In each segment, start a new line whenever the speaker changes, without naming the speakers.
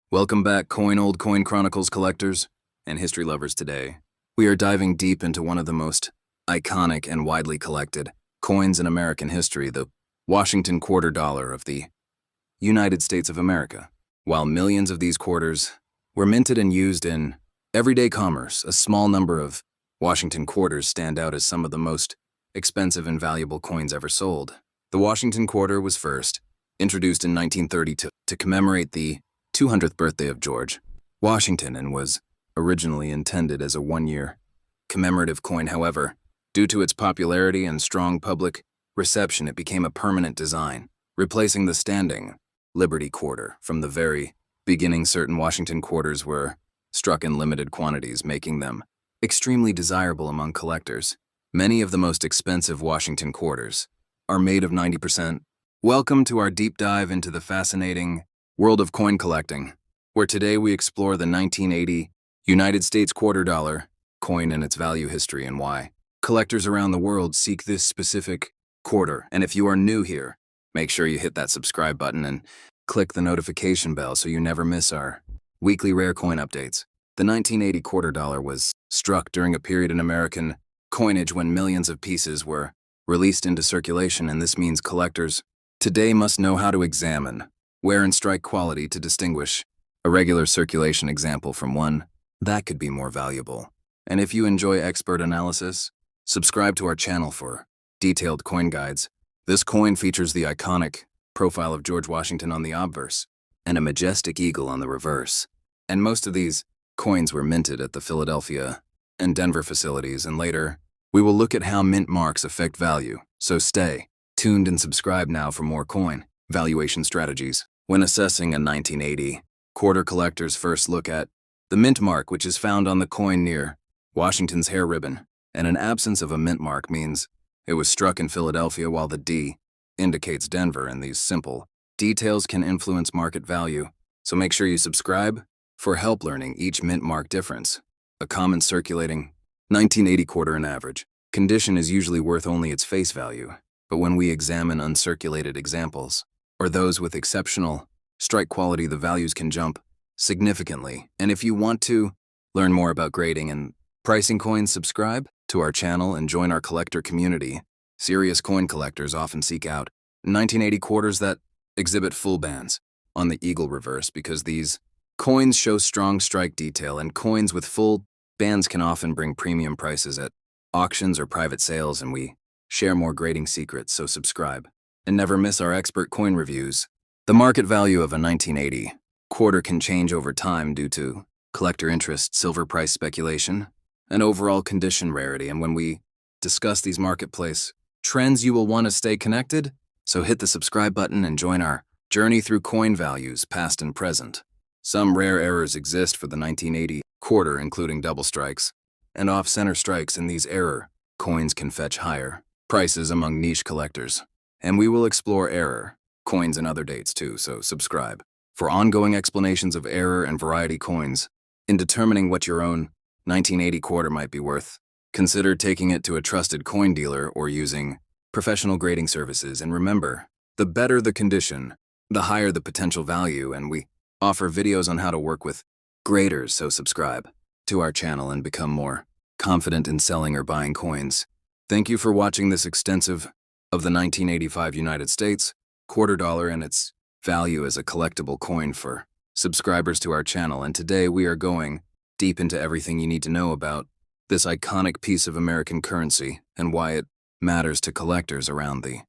Welcome back, Old Coin Chronicles collectors and history lovers. Today, we are diving deep into one of the most iconic and widely collected coins in American history, the Washington quarter dollar of the United States of America. While millions of these quarters were minted and used in everyday commerce, a small number of Washington quarters stand out as some of the most expensive and valuable coins ever sold. The Washington quarter was first introduced in 1932 to commemorate the 200th birthday of George Washington and was originally intended as a one-year commemorative coin. However, due to its popularity and strong public reception, it became a permanent design, replacing the standing Liberty quarter. From the very beginning, certain Washington quarters were struck in limited quantities, making them extremely desirable among collectors. Many of the most expensive Washington quarters are made of 90%. Welcome to our deep dive into the fascinating world of coin collecting, where today we explore the 1980 United States quarter dollar coin and its value history and why collectors around the world seek this specific quarter. And if you are new here, make sure you hit that subscribe button and click the notification bell so you never miss our weekly rare coin updates. The 1980 quarter dollar was struck during a period in American coinage when millions of pieces were released into circulation, and this means collectors today must know how to examine wear and strike quality to distinguish a regular circulation example from one that could be more valuable. And if you enjoy expert analysis, subscribe to our channel for detailed coin guides. This coin features the iconic profile of George Washington on the obverse and a majestic eagle on the reverse. And most of these coins were minted at the Philadelphia and Denver facilities, and later we will look at how mint marks affect value. So stay tuned and subscribe now for more coin valuation strategies. When assessing a 1980 quarter, collectors first look at the mint mark, which is found on the coin near Washington's hair ribbon, and an absence of a mint mark means it was struck in Philadelphia, while the D indicates Denver, and these simple details can influence market value. So make sure you subscribe for help learning each mint mark difference. A common circulating 1980 quarter in average condition is usually worth only its face value, but when we examine uncirculated examples, or those with exceptional strike quality, the values can jump significantly. And if you want to learn more about grading and pricing coins, subscribe to our channel and join our collector community. Serious coin collectors often seek out 1980 quarters that exhibit full bands on the eagle reverse because these coins show strong strike detail, and coins with full bands can often bring premium prices at auctions or private sales, and we share more grading secrets. So subscribe and never miss our expert coin reviews. The market value of a 1980 quarter can change over time due to collector interest, silver price speculation, and overall condition rarity. And when we discuss these marketplace trends, you will want to stay connected. So hit the subscribe button and join our journey through coin values, past and present. Some rare errors exist for the 1980 quarter, including double strikes and off-center strikes, and these error coins can fetch higher prices among niche collectors. And we will explore error coins and other dates too, so subscribe for ongoing explanations of error and variety coins. In determining what your own 1980 quarter might be worth, consider taking it to a trusted coin dealer or using professional grading services. And remember, the better the condition, the higher the potential value, and we offer videos on how to work with graders, so subscribe to our channel and become more confident in selling or buying coins. Thank you for watching this extensive of the 1985 United States quarter dollar and its value as a collectible coin for subscribers to our channel. And today we are going deep into everything you need to know about this iconic piece of American currency and why it matters to collectors around the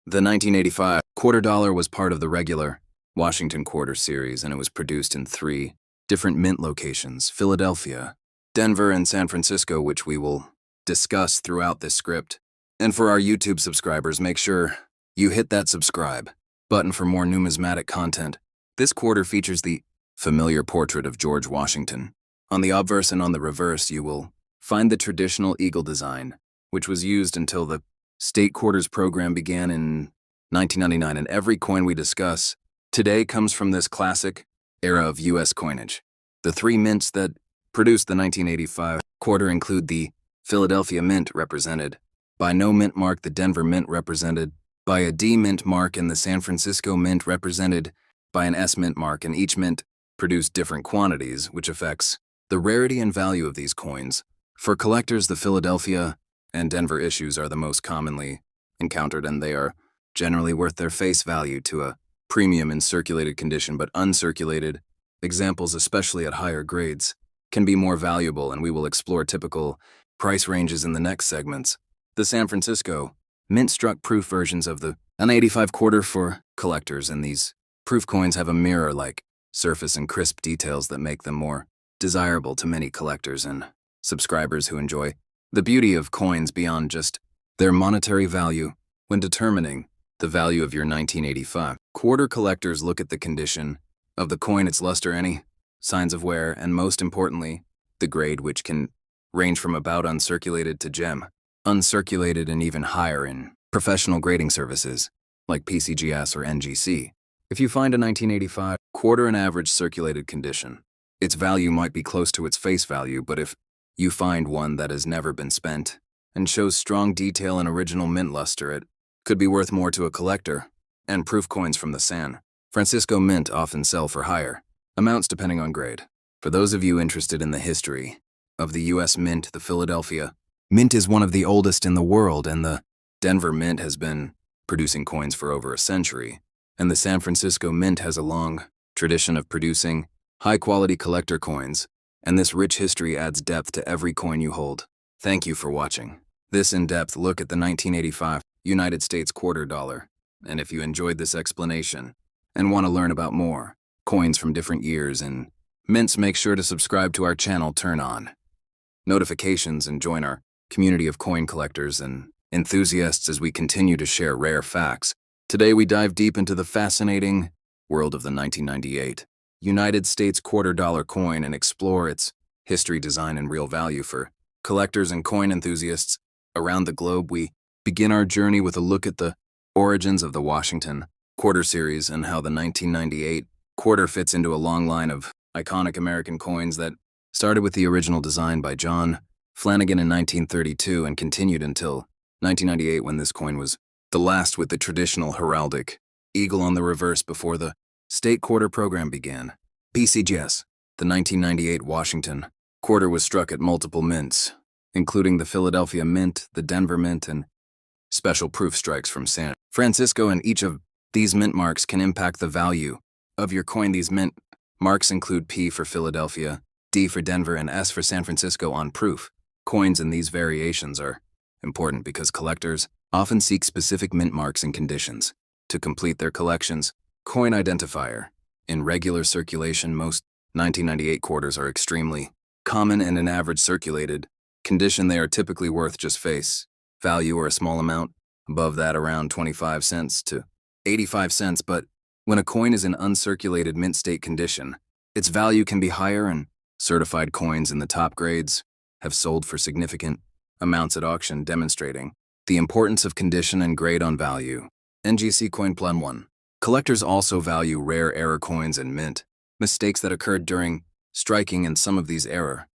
1985 quarter dollar was part of the regular Washington quarter series, and it was produced in 3 different mint locations: Philadelphia, Denver, and San Francisco, which we will discuss throughout this script. And for our YouTube subscribers, make sure you hit that subscribe button for more numismatic content. This quarter features the familiar portrait of George Washington. On the obverse and on the reverse, you will find the traditional eagle design, which was used until the state quarters program began in 1999. And every coin we discuss today comes from this classic era of U.S. coinage. The 3 mints that produced the 1985 quarter include the Philadelphia Mint, represented by no mint mark, the Denver Mint, represented by a D mint mark, and the San Francisco Mint, represented by an S mint mark, and each mint produce different quantities, which affects the rarity and value of these coins. For collectors, the Philadelphia and Denver issues are the most commonly encountered, and they are generally worth their face value to a premium in circulated condition, but uncirculated examples, especially at higher grades, can be more valuable, and we will explore typical price ranges in the next segments. The San Francisco mint-struck proof versions of the N85 quarter for collectors, and these proof coins have a mirror-like surface and crisp details that make them more desirable to many collectors and subscribers who enjoy the beauty of coins beyond just their monetary value. When determining the value of your 1985 quarter, collectors look at the condition of the coin, its luster, any signs of wear, and most importantly, the grade, which can range from about uncirculated to gem uncirculated and even higher in professional grading services like PCGS or NGC. If you find a 1985 quarter in average circulated condition, its value might be close to its face value, but if you find one that has never been spent and shows strong detail and original mint luster, it could be worth more to a collector. And proof coins from the San Francisco Mint often sell for higher amounts depending on grade. For those of you interested in the history of the U.S. Mint, the Philadelphia Mint is one of the oldest in the world, and the Denver Mint has been producing coins for over a century, and the San Francisco Mint has a long tradition of producing high-quality collector coins, and this rich history adds depth to every coin you hold. Thank you for watching this in-depth look at the 1985 United States quarter dollar, and if you enjoyed this explanation and want to learn about more coins from different years and mints, make sure to subscribe to our channel, turn on notifications, and join our community of coin collectors and enthusiasts as we continue to share rare facts. Today we dive deep into the fascinating world of the 1998 United States quarter dollar coin and explore its history, design, and real value for collectors and coin enthusiasts around the globe. We begin our journey with a look at the origins of the Washington Quarter series and how the 1998 quarter fits into a long line of iconic American coins that started with the original design by John Flanagan in 1932 and continued until 1998, when this coin was the last with the traditional heraldic eagle on the reverse before the state quarter program began. PCGS, the 1998 Washington quarter, was struck at multiple mints, including the Philadelphia Mint, the Denver Mint, and special proof strikes from San Francisco, and each of these mint marks can impact the value of your coin. These mint marks include P for Philadelphia, D for Denver, and S for San Francisco on proof coins, and these variations are important because collectors often seek specific mint marks and conditions to complete their collections. Coin identifier. In regular circulation, most 1998 quarters are extremely common, and in average circulated condition, they are typically worth just face value or a small amount above that, around 25 cents to 85 cents. But when a coin is in uncirculated mint state condition, its value can be higher, and certified coins in the top grades have sold for significant amounts at auction, demonstrating the importance of condition and grade on value. NGC coin plan 1. Collectors also value rare error coins and mint mistakes that occurred during striking, and some of these error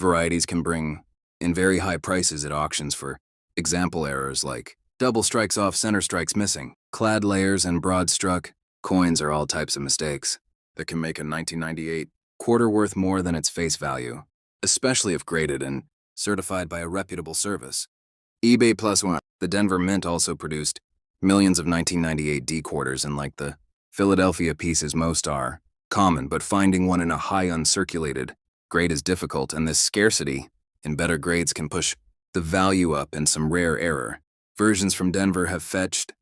varieties can bring in very high prices at auctions. For example, errors like double strikes off, center strikes missing, clad layers, and broad struck coins are all types of mistakes that can make a 1998 quarter worth more than its face value, especially if graded and certified by a reputable service. eBay +1. The Denver Mint also produced millions of 1998 D quarters, and like the Philadelphia pieces, most are common, but finding one in a high uncirculated grade is difficult, and this scarcity in better grades can push the value up, and some rare error versions from Denver have fetched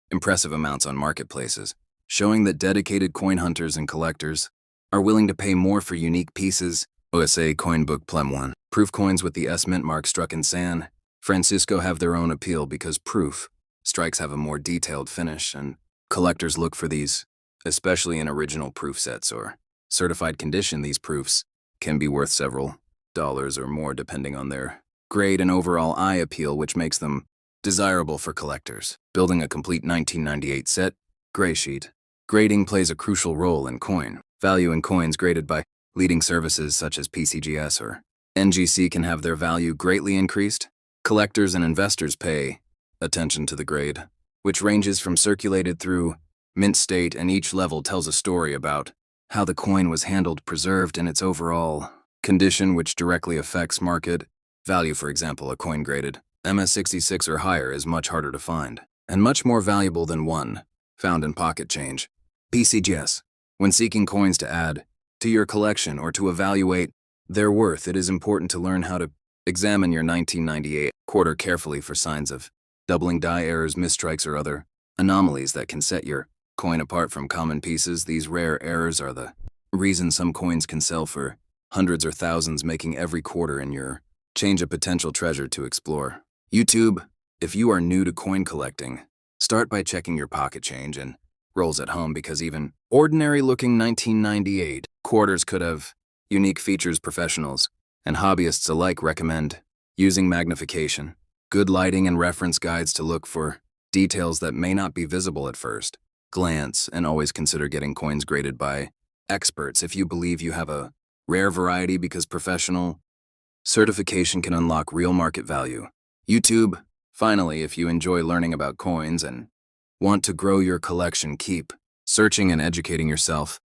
impressive amounts on marketplaces, showing that dedicated coin hunters and collectors are willing to pay more for unique pieces. OSA Coin Book Plem 1. Proof coins with the S mint mark struck in San Francisco have their own appeal because proof strikes have a more detailed finish, and collectors look for these, especially in original proof sets or certified condition. These proofs can be worth several dollars or more depending on their grade and overall eye appeal, which makes them desirable for collectors. Building a complete 1998 set. Gray sheet. Grading plays a crucial role in coin value, and coins graded by leading services such as PCGS or NGC can have their value greatly increased. Collectors and investors pay attention to the grade, which ranges from circulated through mint state, and each level tells a story about how the coin was handled, preserved, and its overall condition, which directly affects market value. For example, a coin graded MS66 or higher is much harder to find, and much more valuable than one found in pocket change. PCGS. When seeking coins to add to your collection or to evaluate their worth, it is important to learn how to examine your 1998 quarter carefully for signs of doubling, die errors, misstrikes, or other anomalies that can set your coin apart from common pieces. These rare errors are the reason some coins can sell for hundreds or thousands, making every quarter in your change a potential treasure to explore. YouTube. If you are new to coin collecting, start by checking your pocket change and rolls at home, because even ordinary-looking 1998 quarters could have unique features. Professionals and hobbyists alike recommend using magnification, good lighting, and reference guides to look for details that may not be visible at first glance, and always consider getting coins graded by experts if you believe you have a rare variety, because professional certification can unlock real market value. YouTube. Finally, if you enjoy learning about coins and want to grow your collection, keep searching and educating yourself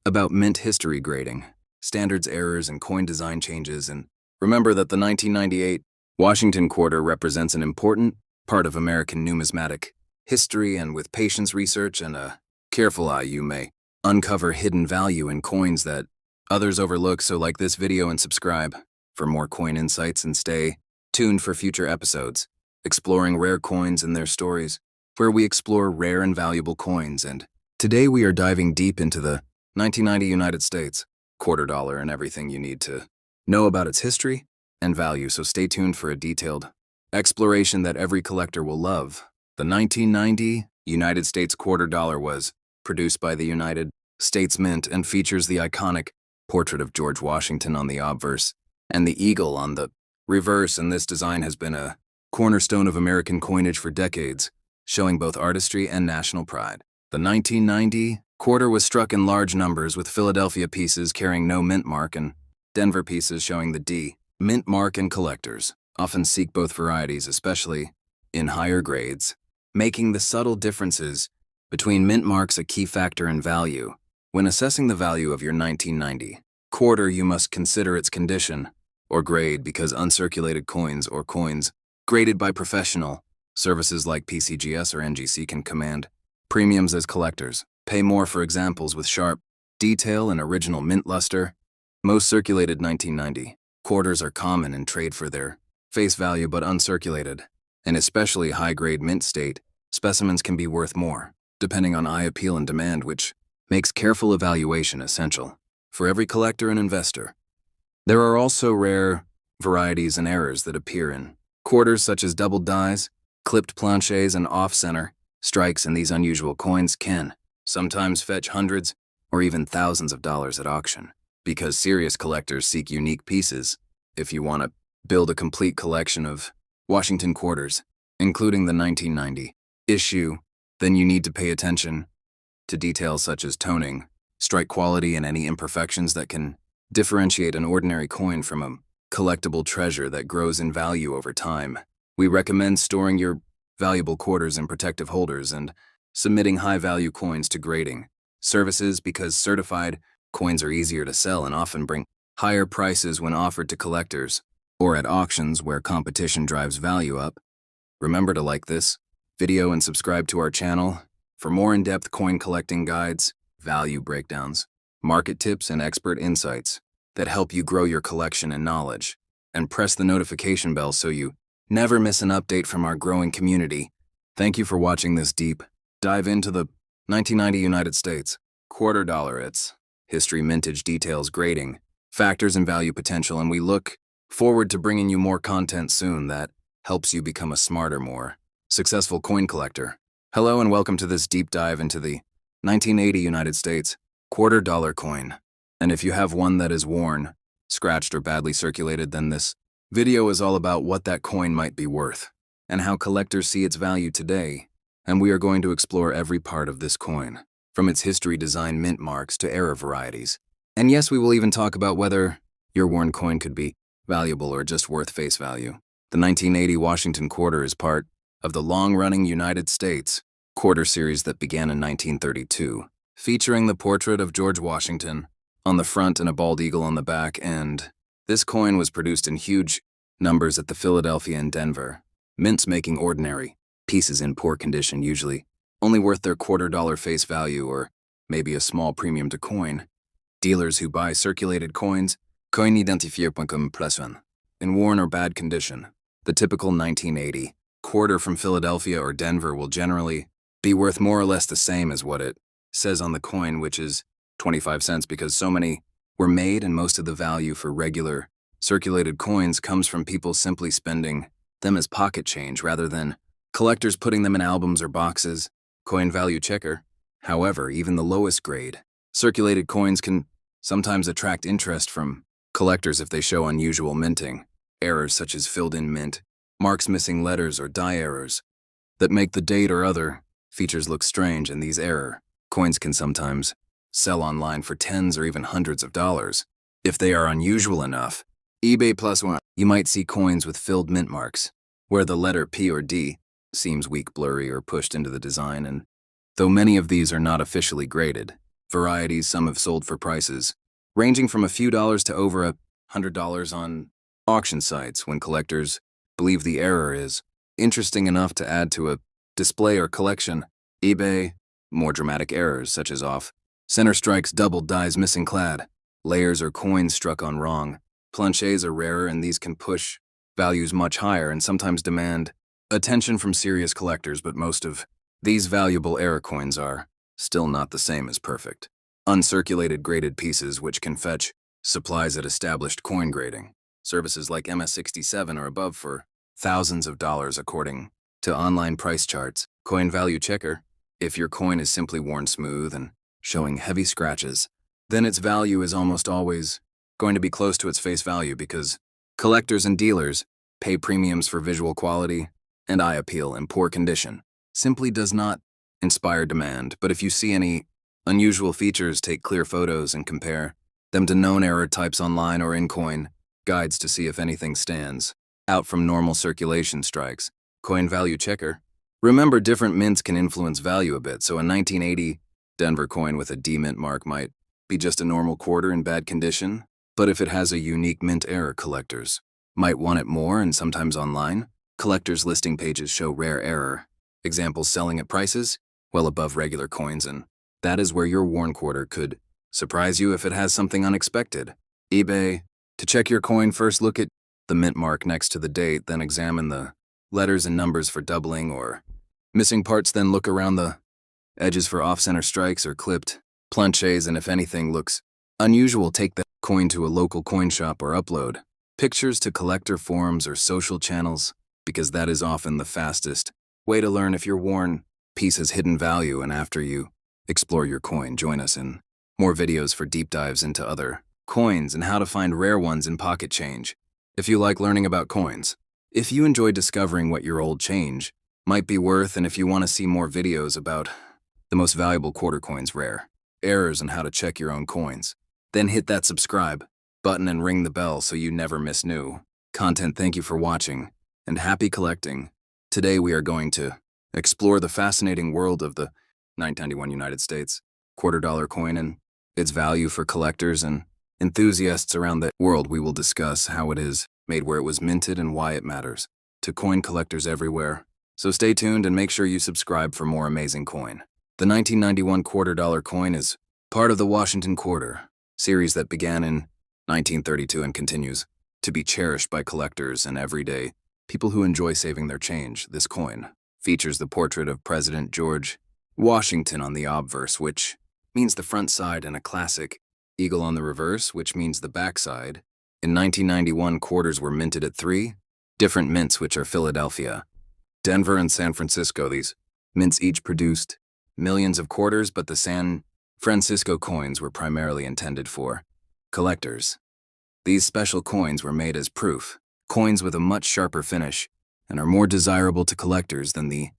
about mint history, grading, standards, errors, and coin design changes. And remember that the 1998 Washington Quarter represents an important part of American numismatic history, and with patience, research, and a careful eye, you may uncover hidden value in coins that others overlook. So like this video and subscribe for more coin insights, and stay tuned for future episodes exploring rare coins and their stories, where we explore rare and valuable coins. And today we are diving deep into the 1990 United States quarter dollar and everything you need to know about its history and value. So stay tuned for a detailed exploration that every collector will love. The 1990 United States quarter dollar was produced by the United States Mint and features the iconic portrait of George Washington on the obverse and the eagle on the reverse, and this design has been a cornerstone of American coinage for decades, showing both artistry and national pride. The 1990 quarter was struck in large numbers, with Philadelphia pieces carrying no mint mark and Denver pieces showing the D mint mark, and collectors often seek both varieties, especially in higher grades, making the subtle differences between mint marks a key factor in value. When assessing the value of your 1990 quarter, you must consider its condition or grade, because uncirculated coins or coins graded by professional services like PCGS or NGC can command premiums as collectors pay more for examples with sharp detail and original mint luster. Most circulated 1990 quarters are common in trade for their face value, but uncirculated and especially high-grade mint state specimens can be worth more, depending on eye appeal and demand, which makes careful evaluation essential for every collector and investor. There are also rare varieties and errors that appear in quarters, such as doubled dies, clipped planches, and off-center strikes, and these unusual coins can sometimes fetch hundreds or even thousands of dollars at auction, because serious collectors seek unique pieces. If you want to build a complete collection of Washington quarters, including the 1990 issue, then you need to pay attention to details such as toning, strike quality, and any imperfections that can differentiate an ordinary coin from a collectible treasure that grows in value over time. We recommend storing your valuable quarters in protective holders and submitting high-value coins to grading services, because certified coins are easier to sell and often bring higher prices when offered to collectors or at auctions where competition drives value up. Remember to like this video and subscribe to our channel for more in-depth coin collecting guides, value breakdowns, market tips, and expert insights that help you grow your collection and knowledge. And press the notification bell so you never miss an update from our growing community. Thank you for watching this deep dive into the 1990 United States quarter dollar, its history, mintage, details, grading, factors, and value potential, and we look forward to bringing you more content soon that helps you become a smarter, more successful coin collector. Hello and welcome to this deep dive into the 1980 United States quarter dollar coin. And if you have one that is worn, scratched, or badly circulated, then this video is all about what that coin might be worth and how collectors see its value today. And we are going to explore every part of this coin, from its history, design, mint marks, to error varieties. And yes, we will even talk about whether your worn coin could be valuable or just worth face value. The 1980 Washington Quarter is part of the long-running United States Quarter series that began in 1932, featuring the portrait of George Washington on the front and a bald eagle on the back, and this coin was produced in huge numbers at the Philadelphia and Denver mints, making ordinary pieces in poor condition usually only worth their $quarter face value or maybe a small premium to coin. Dealers who buy circulated coins, CoinsEver plus one, in worn or bad condition. The typical 1980 quarter from Philadelphia or Denver will generally be worth more or less the same as what it says on the coin, which is 25 cents, because so many were made, and most of the value for regular circulated coins comes from people simply spending them as pocket change rather than collectors putting them in albums or boxes. Coin value checker. However, even the lowest grade circulated coins can sometimes attract interest from collectors if they show unusual minting errors, such as filled-in mint marks, missing letters, or die errors that make the date or other features look strange, and these error coins can sometimes sell online for tens or even hundreds of dollars. If they are unusual enough, eBay plus one, you might see coins with filled mint marks, where the letter P or D seems weak, blurry, or pushed into the design, and though many of these are not officially graded varieties, some have sold for prices ranging from a few dollars to over $100 on auction sites when collectors believe the error is interesting enough to add to a display or collection. eBay, more dramatic errors such as off center strikes, doubled dies, missing clad layers, or coins struck on wrong planches are rarer, and these can push values much higher and sometimes demand attention from serious collectors, but most of these valuable error coins are still not the same as perfect uncirculated graded pieces, which can fetch supplies at established coin grading services like MS-67 or above for thousands of dollars according to online price charts. Coin value checker. If your coin is simply worn smooth and showing heavy scratches, then its value is almost always going to be close to its face value, because collectors and dealers pay premiums for visual quality, and eye appeal in poor condition simply does not inspire demand. But if you see any unusual features, take clear photos and compare them to known error types online or in coin guides to see if anything stands out from normal circulation strikes. Coin value checker. Remember, different mints can influence value a bit, so a 1980 Denver coin with a D mint mark might be just a normal quarter in bad condition, but if it has a unique mint error, collectors might want it more, and sometimes online collectors' listing pages show rare error examples selling at prices well above regular coins, and that is where your worn quarter could surprise you if it has something unexpected. eBay. To check your coin, first look at the mint mark next to the date, then examine the letters and numbers for doubling or missing parts, then look around the edges for off-center strikes or clipped planches, and if anything looks unusual, take the coin to a local coin shop or upload pictures to collector forums or social channels, because that is often the fastest way to learn if your worn piece has hidden value. And after you explore your coin, join us in more videos for deep dives into other coins and how to find rare ones in pocket change. If you like learning about coins, if you enjoy discovering what your old change might be worth, and if you want to see more videos about the most valuable quarter coins, rare errors, and how to check your own coins, then hit that subscribe button and ring the bell so you never miss new content. Thank you for watching, and happy collecting. Today we are going to explore the fascinating world of the 1991 United States $quarter coin and its value for collectors and enthusiasts around the world. We will discuss how it is made, where it was minted, and why it matters to coin collectors everywhere. So stay tuned and make sure you subscribe for more amazing coin. The 1991 $quarter coin is part of the WashingtonQuarter series that began in 1932 and continues to be cherished by collectors and everyday people who enjoy saving their change. This coin features the portrait of President George Washington on the obverse, which means the front side, and a classic eagle on the reverse, which means the back side. In 1991, quarters were minted at 3 different mints, which are Philadelphia, Denver, and San Francisco. These mints each produced millions of quarters, but the San Francisco coins were primarily intended for collectors. These special coins were made as proof coins with a much sharper finish and are more desirable to collectors than the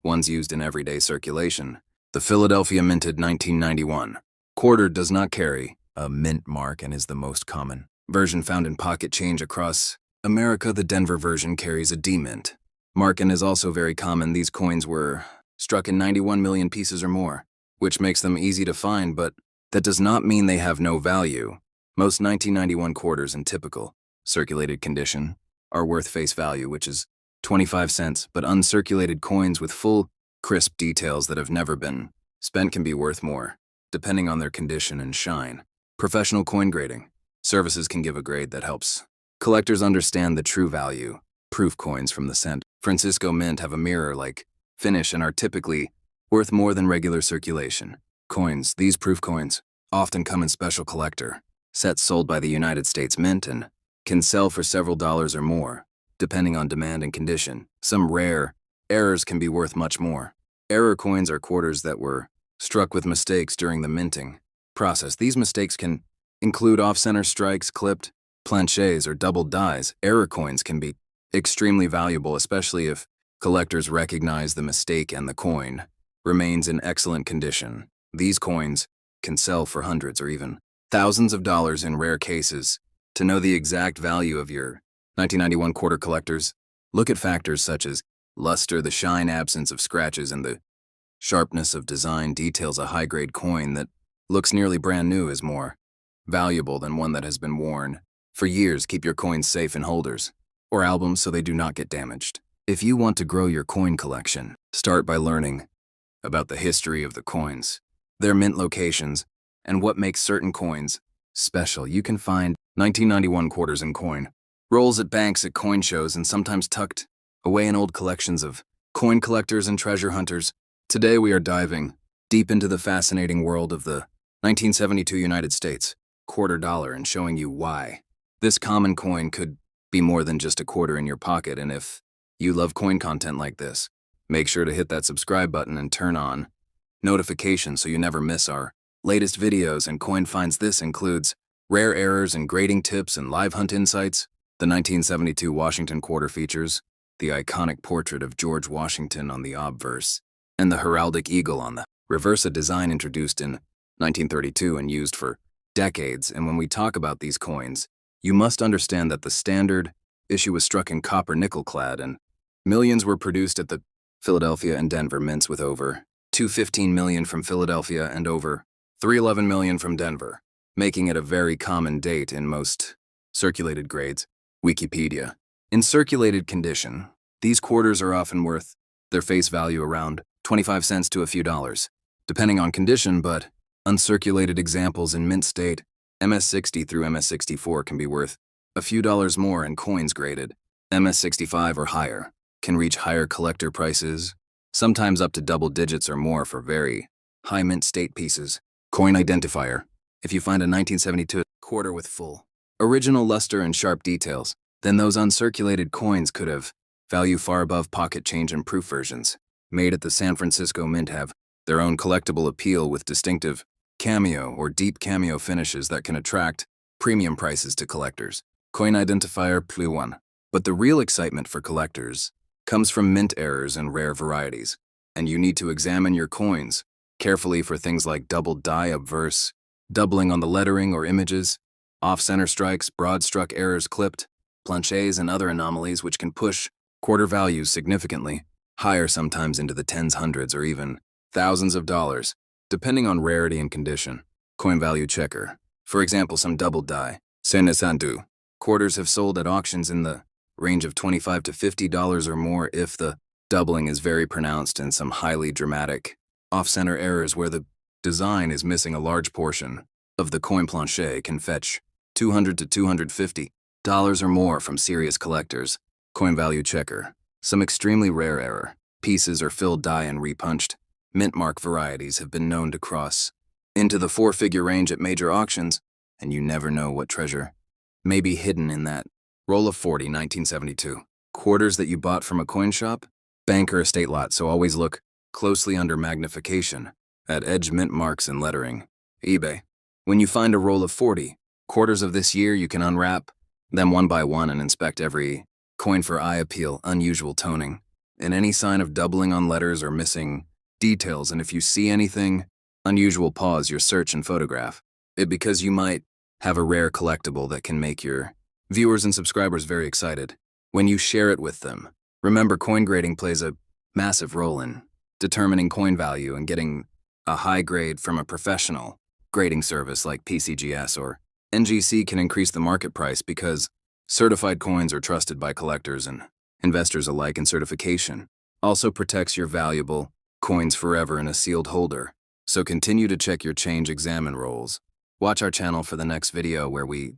ones used in everyday circulation. The Philadelphia minted 1991 quarter does not carry a mint mark and is the most common version found in pocket change across America. The Denver version carries a D mint mark and is also very common. These coins were struck in 91 million pieces or more which makes them easy to find, but that does not mean they have no value. Most 1991 quarters in typical, circulated condition are worth face value, which is 25 cents, but uncirculated coins with full, crisp details that have never been spent can be worth more, depending on their condition and shine. Professional coin grading services can give a grade that helps collectors understand the true value. Proof coins from the San Francisco Mint have a mirror-like finish and are typically worth more than regular circulation coins. These proof coins often come in special collector sets sold by the United States Mint and can sell for several dollars or more, depending on demand and condition. Some rare errors can be worth much more. Error coins are quarters that were struck with mistakes during the minting process. These mistakes can include off-center strikes, clipped planchets, or doubled dies. Error coins can be extremely valuable, especially if collectors recognize the mistake and the coin remains in excellent condition. These coins can sell for hundreds or even thousands of dollars in rare cases. To know the exact value of your 1991 quarter collectors, look at factors such as luster, the shine, absence of scratches, and the sharpness of design. Details. A high-grade coin that looks nearly brand new is more valuable than one that has been worn for years. Keep your coins safe in holders or albums so they do not get damaged. If you want to grow your coin collection, start by learning about the history of the coins, their mint locations, and what makes certain coins special. You can find 1991 quarters and coin rolls at banks, at coin shows, and sometimes tucked away in old collections of coin collectors and treasure hunters. Today we are diving deep into the fascinating world of the 1972 United States quarter dollar and showing you why this common coin could be more than just a quarter in your pocket. And if you love coin content like this, make sure to hit that subscribe button and turn on notifications so you never miss our latest videos and coin finds. This includes rare errors and grading tips and live hunt insights. The 1972 Washington Quarter features the iconic portrait of George Washington on the obverse and the heraldic eagle on the reverse, a design introduced in 1932 and used for decades. And when we talk about these coins, you must understand that the standard issue was struck in copper nickel clad, and millions were produced at the Philadelphia and Denver mints, with over 215 million from Philadelphia and over 311 million from Denver, making it a very common date in most circulated grades. Wikipedia. In circulated condition, these quarters are often worth their face value around 25 cents to a few dollars, depending on condition, but uncirculated examples in mint state, MS-60 through MS-64, can be worth a few dollars more, and coins graded MS-65 or higher can reach higher collector prices, sometimes up to double digits or more for very high mint state pieces. Coin identifier. If you find a 1972 quarter with full original luster and sharp details, then those uncirculated coins could have value far above pocket change, and proof versions made at the San Francisco Mint have their own collectible appeal with distinctive cameo or deep cameo finishes that can attract premium prices to collectors. Coin identifier +1. But the real excitement for collectors comes from mint errors and rare varieties, and you need to examine your coins carefully for things like double die obverse, doubling on the lettering or images, off-center strikes, broad-struck errors, clipped planchets, and other anomalies which can push quarter values significantly higher, sometimes into the tens, hundreds, or even thousands of dollars, depending on rarity and condition. Coin value checker. For example, some double die Senesandu quarters have sold at auctions in the range of $25 to $50 or more if the doubling is very pronounced, and some highly dramatic off-center errors where the design is missing a large portion of the coin planche can fetch $200 to $250 or more from serious collectors. Coin value checker. Some extremely rare error pieces are filled die and repunched mint mark varieties have been known to cross into the four-figure range at major auctions, and you never know what treasure may be hidden in that roll of 40 1972 quarters that you bought from a coin shop, bank, or estate lot. So always look closely under magnification at edge mint marks and lettering. eBay. When you find a roll of 40 quarters of this year, you can unwrap them one by one and inspect every coin for eye appeal, unusual toning, and any sign of doubling on letters or missing details. And if you see anything unusual, pause your search and photograph it, because you might have a rare collectible that can make your viewers and subscribers very excited when you share it with them. Remember, coin grading plays a massive role in determining coin value and getting A high grade from a professional grading service like PCGS or NGC can increase the market price because certified coins are trusted by collectors and investors alike, and certification also protects your valuable coins forever in a sealed holder. So continue to check your change examine rolls. Watch our channel for the next video where we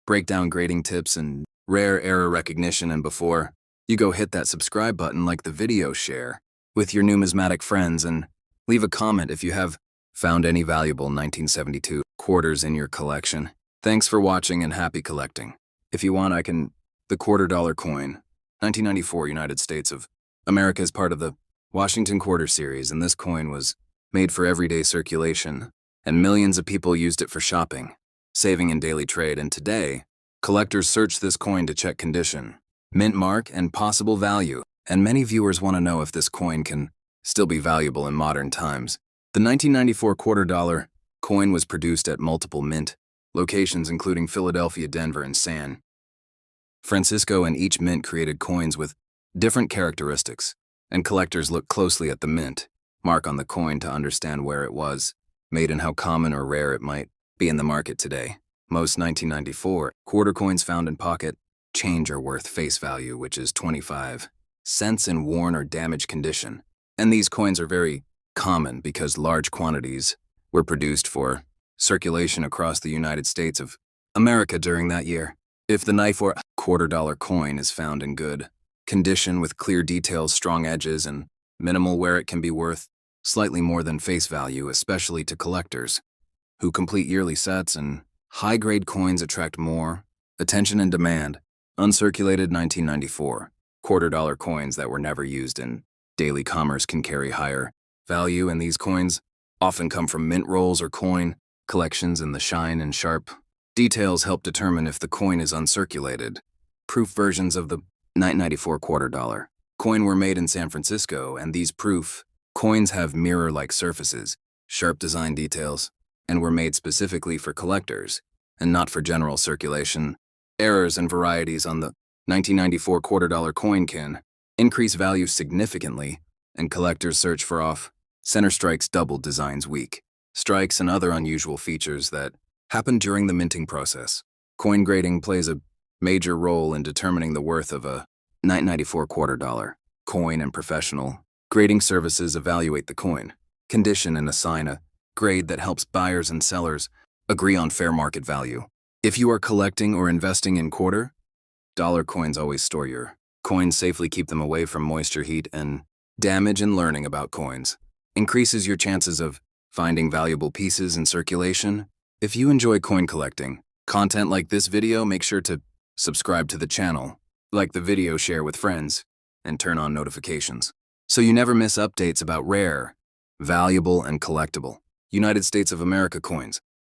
break down grading tips and rare error recognition. And before you go, hit that subscribe button, like the video, share with your numismatic friends, and leave a comment if you have found any valuable 1972 quarters in your collection. Thanks for watching and happy collecting. If you want, the $quarter coin, 1994 United States of America, is part of the WashingtonQuarter series, and this coin was made for everyday circulation, and millions of people used it for shopping, saving, and daily trade. And today, collectors search this coin to check condition, mint mark, and possible value. And many viewers want to know if this coin can still be valuable in modern times. The 1994 $quarter coin was produced at multiple mint locations, including Philadelphia, Denver, and San Francisco, and each mint created coins with different characteristics, and collectors look closely at the mint mark on the coin to understand where it was made and how common or rare it might be in the market today. Most 1994 quarter coins found in pocket change are worth face value, which is 25 cents, in worn or damaged condition. And these coins are very common because large quantities were produced for circulation across the United States of America during that year. If the knife or $quarter coin is found in good condition with clear details, strong edges, and minimal wear, it can be worth slightly more than face value, especially to collectors who complete yearly sets, and high-grade coins attract more attention and demand. Uncirculated 1994 $quarter coins that were never used in daily commerce can carry higher value, and these coins often come from mint rolls or coin collections, and the shine and sharp details help determine if the coin is uncirculated. Proof versions of the 1994 $quarter coin were made in San Francisco, and these proof coins have mirror-like surfaces, sharp design details, and were made specifically for collectors and not for general circulation. Errors and varieties on the 1994 $quarter coin can increase value significantly, and collectors search for off-center strikes, doubled designs, weak strikes, and other unusual features that happen during the minting process. Coin grading plays a major role in determining the worth of a 1994 $quarter coin, and professional grading services evaluate the coin condition and assign a grade that helps buyers and sellers agree on fair market value. If you are collecting or investing in $quarter coins, always store your coins safely. Keep them away from moisture, heat, and damage, and learning about coins increases your chances of finding valuable pieces in circulation. If you enjoy coin collecting content like this video, make sure to subscribe to the channel, like the video, share with friends, and turn on notifications so you never miss updates about rare, valuable, and collectible United States of America coins.